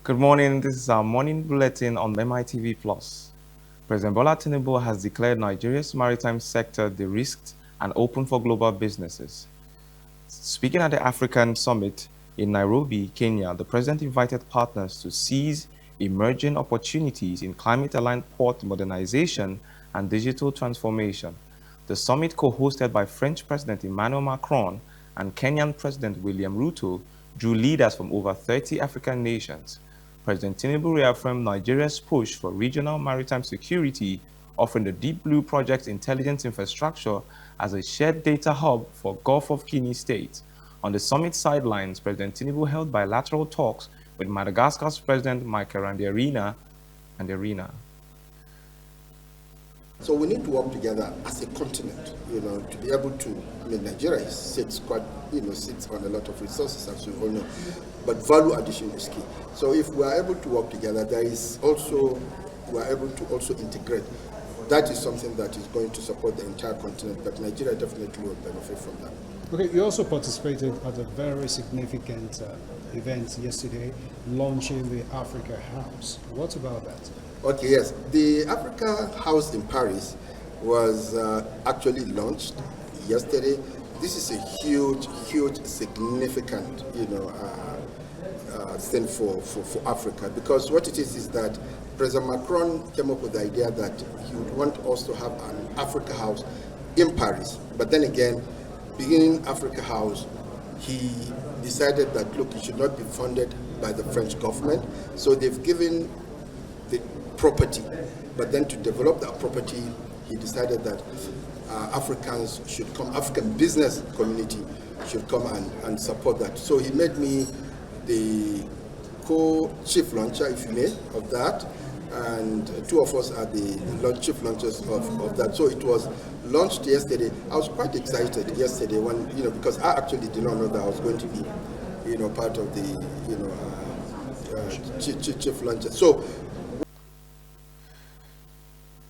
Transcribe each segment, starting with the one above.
Good morning. This is our morning bulletin on MITV Plus. President Bola Tinubu has declared Nigeria's maritime sector de-risked and open for global businesses. Speaking at the African Summit in Nairobi, Kenya, the president invited partners to seize emerging opportunities in climate-aligned port modernization and digital transformation. The summit, co-hosted by French President Emmanuel Macron and Kenyan President William Ruto, drew leaders from over 30 African nations. President Tinubu reaffirmed Nigeria's push for regional maritime security, offering the Deep Blue Project intelligence infrastructure as a shared data hub for Gulf of Guinea states. On the summit sidelines, President Tinubu held bilateral talks with Madagascar's President Michael Randrianirina. So we need to work together as a continent, to be able to, Nigeria sits sits on a lot of resources, as we all know, but value addition is key. So if we are able to work together, we are able to also integrate. That is something that is going to support the entire continent, but Nigeria definitely will benefit from that. Okay, you also participated at a very significant event yesterday, launching the Africa House. What about that? Okay, yes. The Africa House in Paris was actually launched yesterday. This is a huge, significant, thing for Africa, because what it is that President Macron came up with the idea that he would want us to have an Africa House in Paris. But then again, beginning Africa House, he decided that, look, it should not be funded by the French government. So they've given the property, but then to develop that property, he decided that Africans should come, African business community should come and support that. So he made me the co-chief launcher, if you may, of that, and two of us are the chief launchers of that. So it was launched yesterday. I was quite excited yesterday when, because I actually did not know that I was going to be, part of the, chief launcher. So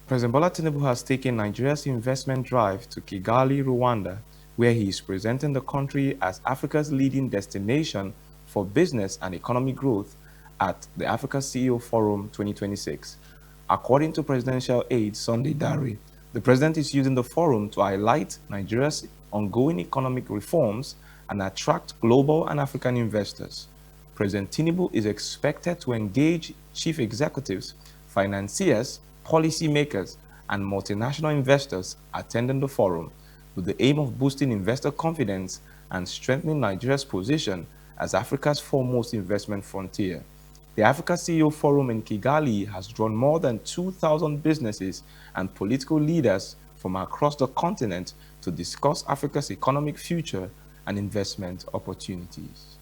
President Bola Tinubu has taken Nigeria's investment drive to Kigali, Rwanda, where he is presenting the country as Africa's leading destination for business and economic growth at the Africa CEO Forum 2026. According to presidential aide Sunday Dare, the president is using the forum to highlight Nigeria's ongoing economic reforms and attract global and African investors. President Tinubu is expected to engage chief executives, financiers, policymakers, and multinational investors attending the forum, with the aim of boosting investor confidence and strengthening Nigeria's position as Africa's foremost investment frontier. The Africa CEO Forum in Kigali has drawn more than 2,000 businesses and political leaders from across the continent to discuss Africa's economic future and investment opportunities.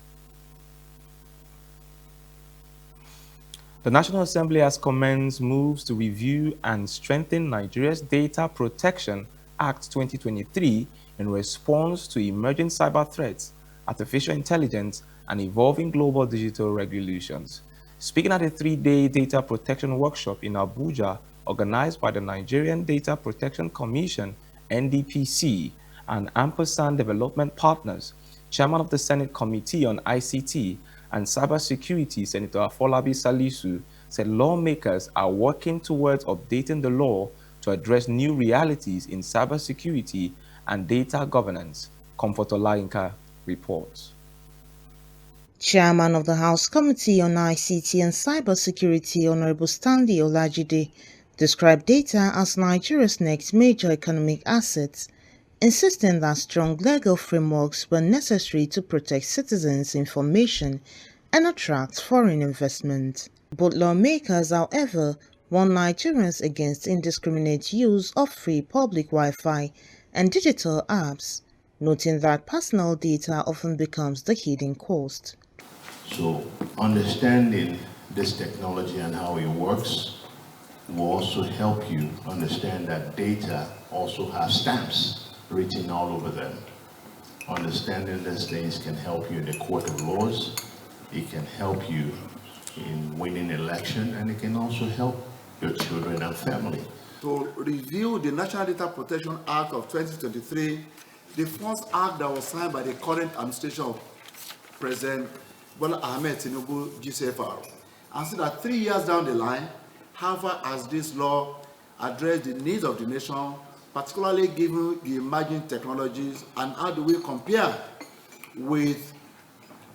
The National Assembly has commenced moves to review and strengthen Nigeria's Data Protection Act 2023 in response to emerging cyber threats, artificial intelligence, and evolving global digital regulations. Speaking at a three-day data protection workshop in Abuja, organized by the Nigerian Data Protection Commission, NDPC, and Ampersand Development Partners, Chairman of the Senate Committee on ICT and Cybersecurity, Senator Afolabi Salisu, said lawmakers are working towards updating the law to address new realities in cybersecurity and data governance. Comfort Olayinka reports. Chairman of the House Committee on ICT and Cybersecurity, Honorable Stanley Olajide, described data as Nigeria's next major economic asset, insisting that strong legal frameworks were necessary to protect citizens' information and attract foreign investment. Both lawmakers, however, warned Nigerians against indiscriminate use of free public Wi-Fi and digital apps, noting that personal data often becomes the hidden cost. So understanding this technology and how it works will also help you understand that data also has stamps written all over them. Understanding these things can help you in the court of laws, it can help you in winning election, and it can also help your children and family. To review the National Data Protection Act of 2023, the first act that was signed by the current administration of President Bola Ahmed Tinubu, GCFR. and see that 3 years down the line, how far has this law addressed the needs of the nation, particularly given the emerging technologies, and how do we compare with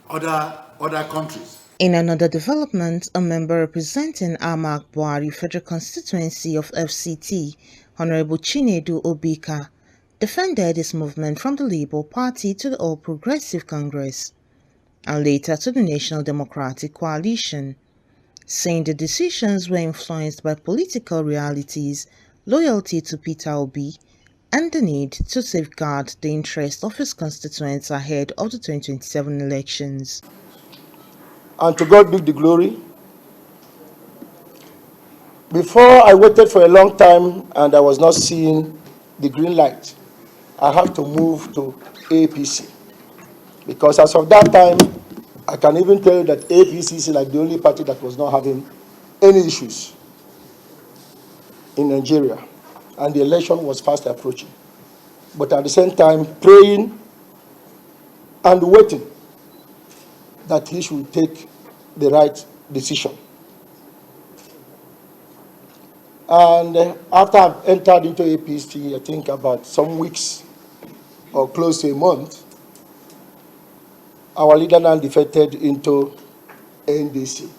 other countries? In another development, a member representing Amak Buhari Federal Constituency of FCT, Honorable Chinedu Obika, defended his movement from the Labour Party to the All Progressive Congress, and later to the National Democratic Coalition, saying the decisions were influenced by political realities, loyalty to Peter Obi, and the need to safeguard the interests of his constituents ahead of the 2027 elections. And to God be the glory. Before, I waited for a long time and I was not seeing the green light. I have to move to APC. Because as of that time, I can even tell you that APC is like the only party that was not having any issues in Nigeria. And the election was fast approaching. But at the same time, praying and waiting that he should take the right decision. And after I've entered into APC, I think about some weeks or close to a month, our leader now defected into NDC.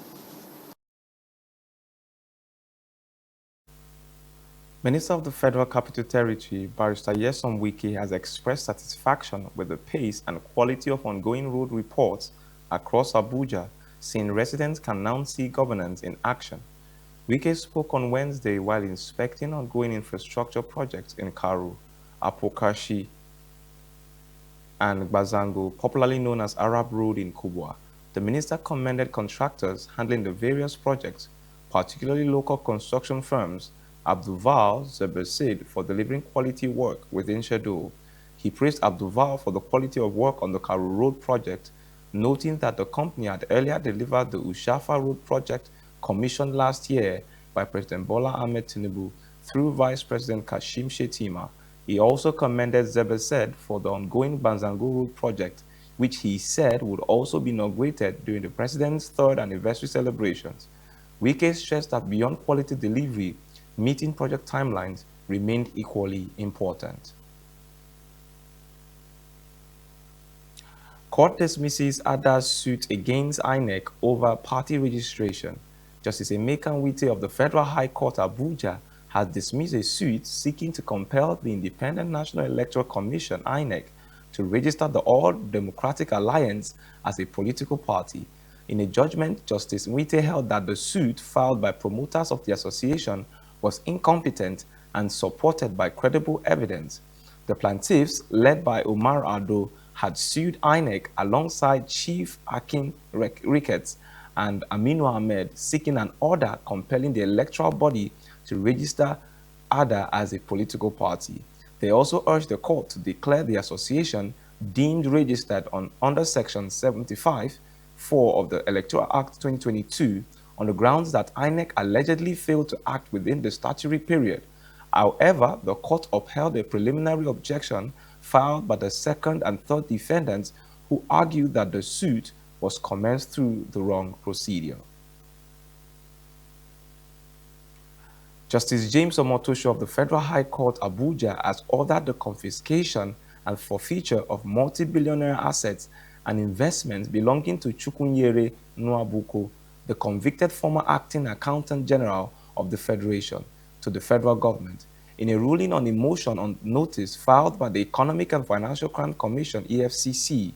Minister of the Federal Capital Territory, Barrister Nyesom Wike, has expressed satisfaction with the pace and quality of ongoing road reports across Abuja, saying residents can now see governance in action. Wike spoke on Wednesday while inspecting ongoing infrastructure projects in Karu, Apokashi, and Bazango, popularly known as Arab Road in Kubwa. The minister commended contractors handling the various projects, particularly local construction firms, Abdulval Zebersid, for delivering quality work within schedule. He praised Abdulval for the quality of work on the Karu Road project, noting that the company had earlier delivered the Ushafa Road project commissioned last year by President Bola Ahmed Tinubu through Vice President Kashim Shettima. He also commended Zebersid for the ongoing Banzango Road project, which he said would also be inaugurated during the president's third anniversary celebrations. Wike stressed that beyond quality delivery, meeting project timelines remained equally important. Court dismisses Ada's suit against INEC over party registration. Justice Emeka Nwite of the Federal High Court Abuja has dismissed a suit seeking to compel the Independent National Electoral Commission (INEC) to register the All Democratic Alliance as a political party. In a judgment, Justice Nwite held that the suit filed by promoters of the association was incompetent and supported by credible evidence. The plaintiffs, led by Omar Ado, had sued INEC alongside Chief Akin Ricketts and Aminu Ahmed, seeking an order compelling the electoral body to register ADA as a political party. They also urged the court to declare the association deemed registered under Section 75(4) of the Electoral Act 2022 on the grounds that INEC allegedly failed to act within the statutory period. However, the court upheld a preliminary objection filed by the second and third defendants, who argued that the suit was commenced through the wrong procedure. Justice James Omotosho of the Federal High Court Abuja has ordered the confiscation and forfeiture of multi-billionaire assets and investments belonging to Chukwunyere Nwabuko, the convicted former acting accountant general of the Federation, to the federal government. In a ruling on a motion on notice filed by the Economic and Financial Crime Commission (EFCC),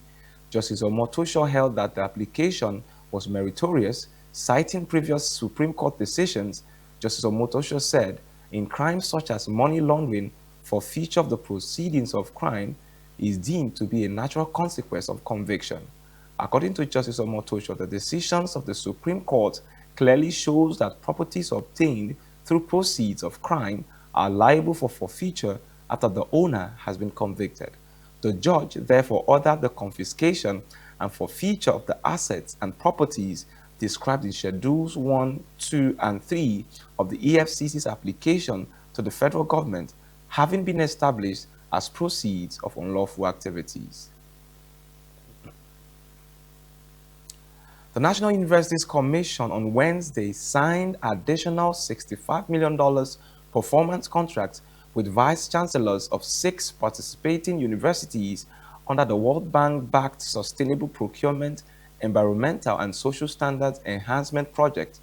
Justice Omotosho held that the application was meritorious, citing previous Supreme Court decisions. Justice Omotosho said, in crimes such as money laundering, forfeiture of the proceedings of crime is deemed to be a natural consequence of conviction. According to Justice Omotosho, the decisions of the Supreme Court clearly shows that properties obtained through proceeds of crime are liable for forfeiture after the owner has been convicted. The judge therefore ordered the confiscation and forfeiture of the assets and properties described in Schedules 1, 2, and 3 of the EFCC's application to the federal government, having been established as proceeds of unlawful activities. The National Universities Commission on Wednesday signed additional $65 million performance contracts with vice-chancellors of 6 participating universities under the World Bank-backed Sustainable Procurement, Environmental and Social Standards Enhancement Project.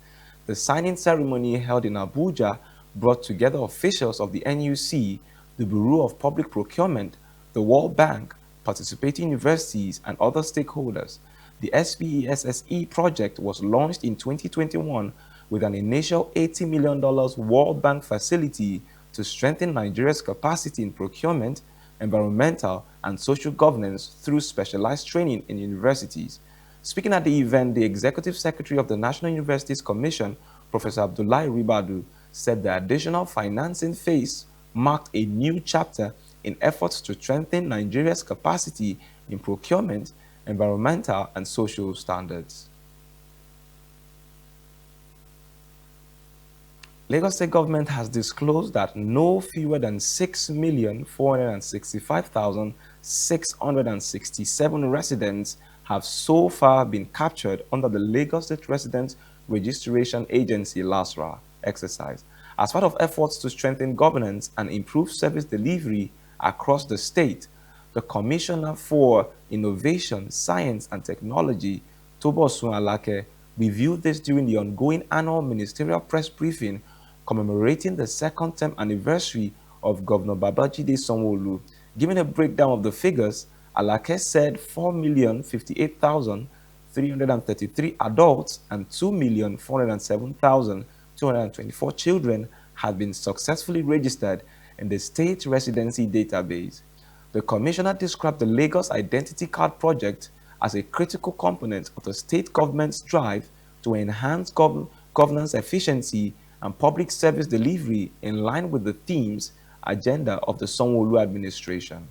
The signing ceremony held in Abuja brought together officials of the NUC, the Bureau of Public Procurement, the World Bank, participating universities, and other stakeholders. The SPESSE project was launched in 2021 with an initial $80 million World Bank facility to strengthen Nigeria's capacity in procurement, environmental, and social governance through specialized training in universities. Speaking at the event, the Executive Secretary of the National Universities Commission, Professor Abdullahi Ribadu, said the additional financing phase marked a new chapter in efforts to strengthen Nigeria's capacity in procurement, environmental, and social standards. Lagos State government has disclosed that no fewer than 6,465,667 residents have so far been captured under the Lagos State Resident Registration Agency (LASRA) exercise as part of efforts to strengthen governance and improve service delivery across the state. The Commissioner for Innovation, Science and Technology, Tobosun Alake, reviewed this during the ongoing annual ministerial press briefing commemorating the second-term anniversary of Governor Babajide Sanwo-Olu. Giving a breakdown of the figures, Alake said 4,058,333 adults and 2,407,224 children had been successfully registered in the state residency database. The Commissioner described the Lagos Identity Card project as a critical component of the state government's drive to enhance governance efficiency and public service delivery in line with the themes agenda of the Sanwo-Olu administration.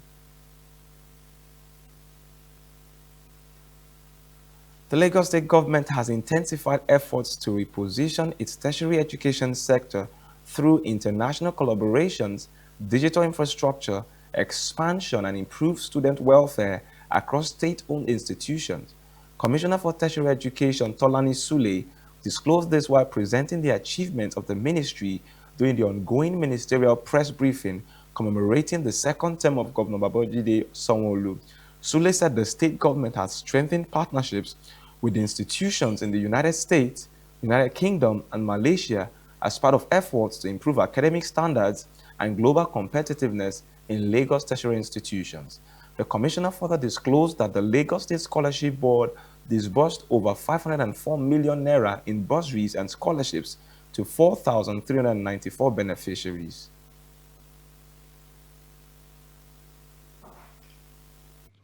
The Lagos State government has intensified efforts to reposition its tertiary education sector through international collaborations, digital infrastructure, expansion, and improved student welfare across state-owned institutions. Commissioner for Tertiary Education Tolani Sule disclosed this while presenting the achievements of the ministry during the ongoing ministerial press briefing commemorating the second term of Governor Babajide Sanwo-Olu. Sule said the state government has strengthened partnerships with institutions in the United States, United Kingdom, and Malaysia as part of efforts to improve academic standards and global competitiveness in Lagos tertiary institutions. The Commissioner further disclosed that the Lagos State Scholarship Board disbursed over 504 million naira in bursaries and scholarships to 4,394 beneficiaries.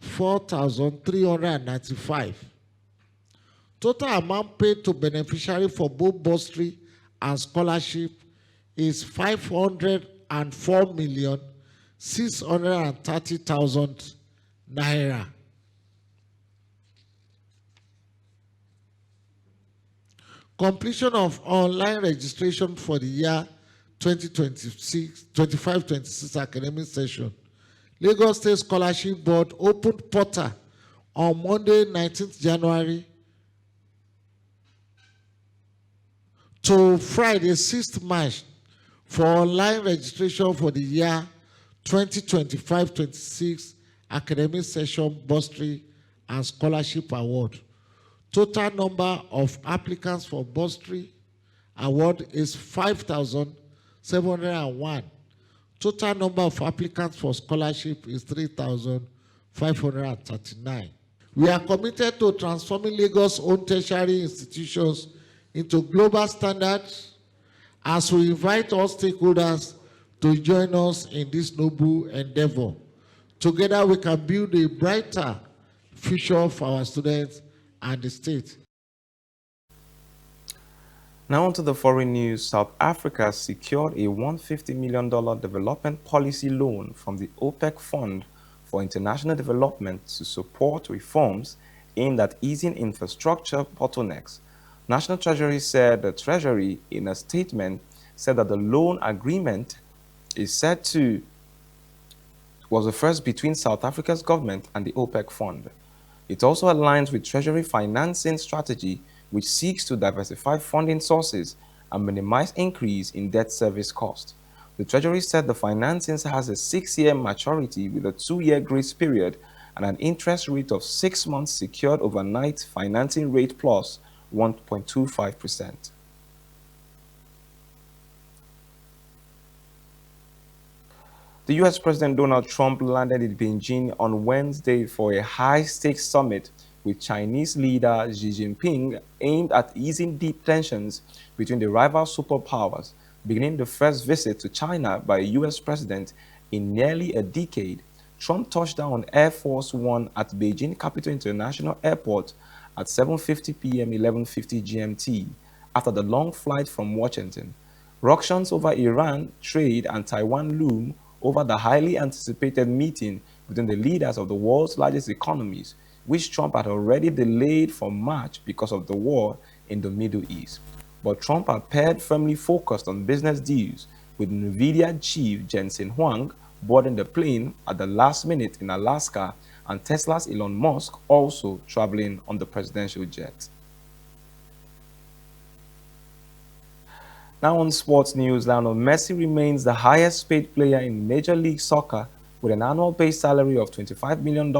$4,395. Total amount paid to beneficiary for both bursary and scholarship is 504,630,000 naira. Completion of online registration for the year 2025-26 academic session. Lagos State Scholarship Board opened portal on Monday, 19th January to Friday, 6th March for online registration for the year 2025-26 academic session bursary and scholarship award. Total number of applicants for bursary award is 5,701. Total number of applicants for scholarship is 3,539. We are committed to transforming Lagos' own tertiary institutions into global standards as we invite all stakeholders to join us in this noble endeavor. Together we can build a brighter future for our students and the state. Now on to the foreign news. South Africa secured a $150 million development policy loan from the OPEC Fund for International Development to support reforms aimed at easing infrastructure bottlenecks. National Treasury said the Treasury, in a statement, said that the loan agreement was the first between South Africa's government and the OPEC Fund. It also aligns with Treasury financing strategy, which seeks to diversify funding sources and minimize increase in debt service cost. The Treasury said the financing has a 6-year maturity with a 2-year grace period and an interest rate of 6 months secured overnight financing rate plus 1.25%. The US President Donald Trump landed in Beijing on Wednesday for a high-stakes summit with Chinese leader Xi Jinping aimed at easing deep tensions between the rival superpowers, beginning the first visit to China by a US president in nearly a decade. Trump touched down on Air Force One at Beijing Capital International Airport at 7:50 p.m. 11:50 GMT after the long flight from Washington. Ructions over Iran, trade, and Taiwan loom over the highly anticipated meeting between the leaders of the world's largest economies, which Trump had already delayed for March because of the war in the Middle East. But Trump appeared firmly focused on business deals, with NVIDIA chief Jensen Huang boarding the plane at the last minute in Alaska and Tesla's Elon Musk also traveling on the presidential jet. Now on sports news, Lionel Messi remains the highest paid player in Major League Soccer with an annual base salary of $25 million,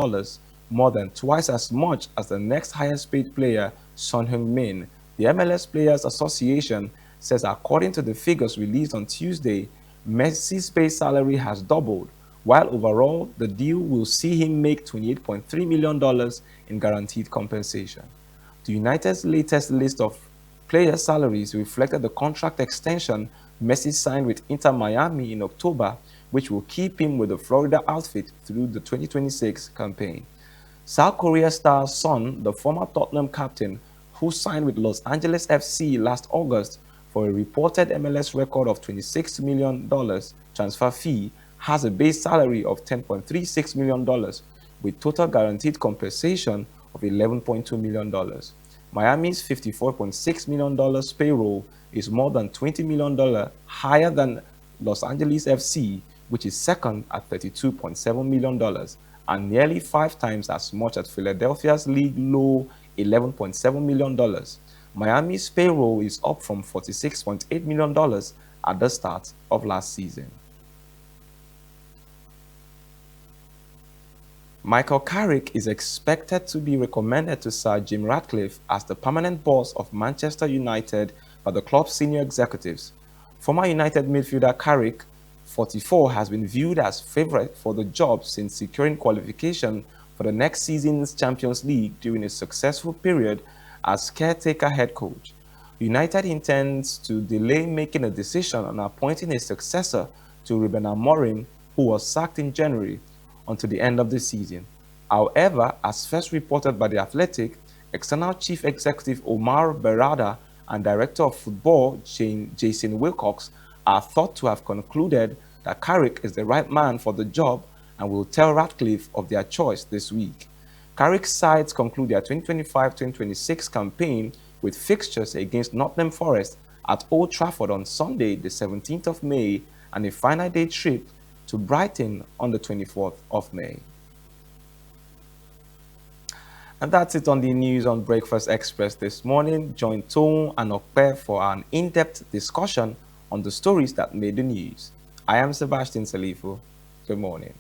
more than twice as much as the next highest paid player, Son Heung-min. The MLS Players Association says according to the figures released on Tuesday, Messi's base salary has doubled, while overall the deal will see him make $28.3 million in guaranteed compensation. The United's latest list of player salaries reflected the contract extension Messi signed with Inter Miami in October, which will keep him with the Florida outfit through the 2026 campaign. South Korea star Son, the former Tottenham captain, who signed with Los Angeles FC last August for a reported MLS record of $26 million transfer fee, has a base salary of $10.36 million with total guaranteed compensation of $11.2 million. Miami's $54.6 million payroll is more than $20 million higher than Los Angeles FC, which is second at $32.7 million, and nearly 5 times as much as Philadelphia's league low $11.7 million. Miami's payroll is up from $46.8 million at the start of last season. Michael Carrick is expected to be recommended to Sir Jim Ratcliffe as the permanent boss of Manchester United by the club's senior executives. Former United midfielder Carrick, 44, has been viewed as favourite for the job since securing qualification for the next season's Champions League during a successful period as caretaker head coach. United intends to delay making a decision on appointing a successor to Ruben Amorim, who was sacked in January, until the end of the season. However, as first reported by The Athletic, external chief executive Omar Berrada and director of football Jason Wilcox are thought to have concluded that Carrick is the right man for the job and will tell Ratcliffe of their choice this week. Carrick's sides conclude their 2025-2026 campaign with fixtures against Nottingham Forest at Old Trafford on Sunday, the 17th of May, and a final day trip to Brighton on the 24th of May. And that's it on the news on Breakfast Express this morning. Join Toun and Okpe for an in-depth discussion on the stories that made the news. I am Sebastian Salifo. Good morning.